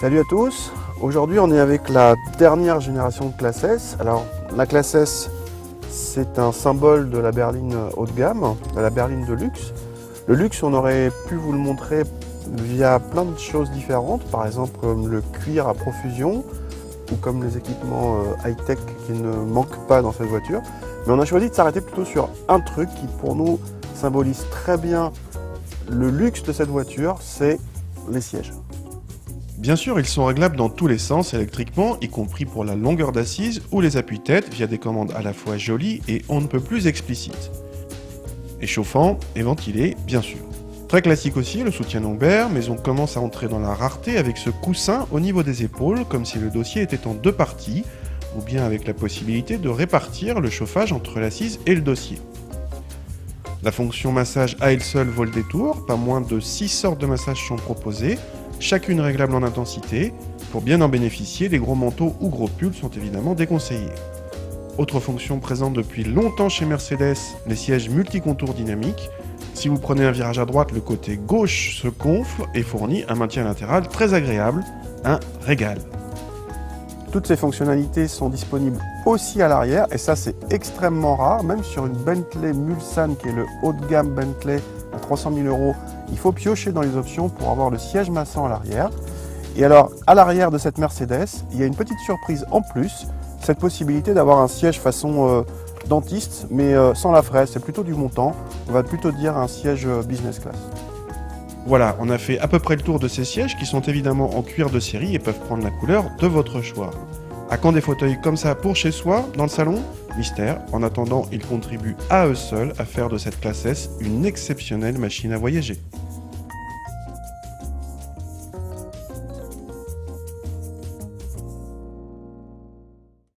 Salut à tous, aujourd'hui on est avec la dernière génération de classe S. Alors la classe S, c'est un symbole de la berline haut de gamme, de la berline de luxe. Le luxe, on aurait pu vous le montrer via plein de choses différentes, par exemple comme le cuir à profusion ou comme les équipements high-tech qui ne manquent pas dans cette voiture. Mais on a choisi de s'arrêter plutôt sur un truc qui pour nous symbolise très bien le luxe de cette voiture, c'est les sièges. Bien sûr, ils sont réglables dans tous les sens électriquement, y compris pour la longueur d'assise ou les appuis-têtes via des commandes à la fois jolies et on ne peut plus explicites. Et chauffant et ventilé, bien sûr. Très classique aussi, le soutien lombaire, mais on commence à entrer dans la rareté avec ce coussin au niveau des épaules, comme si le dossier était en deux parties, ou bien avec la possibilité de répartir le chauffage entre l'assise et le dossier. La fonction massage à elle seule vaut le détour, pas moins de 6 sortes de massages sont proposées, chacune réglable en intensité. Pour bien en bénéficier, les gros manteaux ou gros pulls sont évidemment déconseillés. Autre fonction présente depuis longtemps chez Mercedes, les sièges multicontours dynamiques. Si vous prenez un virage à droite, le côté gauche se gonfle et fournit un maintien latéral très agréable, un régal. Toutes ces fonctionnalités sont disponibles aussi à l'arrière et ça c'est extrêmement rare, même sur une Bentley Mulsanne qui est le haut de gamme Bentley à 300 000 €. Il faut piocher dans les options pour avoir le siège massant à l'arrière. Et alors, à l'arrière de cette Mercedes, il y a une petite surprise en plus, cette possibilité d'avoir un siège façon dentiste, mais sans la fraise, c'est plutôt du montant. On va plutôt dire un siège business class. Voilà, on a fait à peu près le tour de ces sièges qui sont évidemment en cuir de série et peuvent prendre la couleur de votre choix. À quand des fauteuils comme ça pour chez soi, dans le salon ? Mystère. En attendant, ils contribuent à eux seuls à faire de cette classe S une exceptionnelle machine à voyager.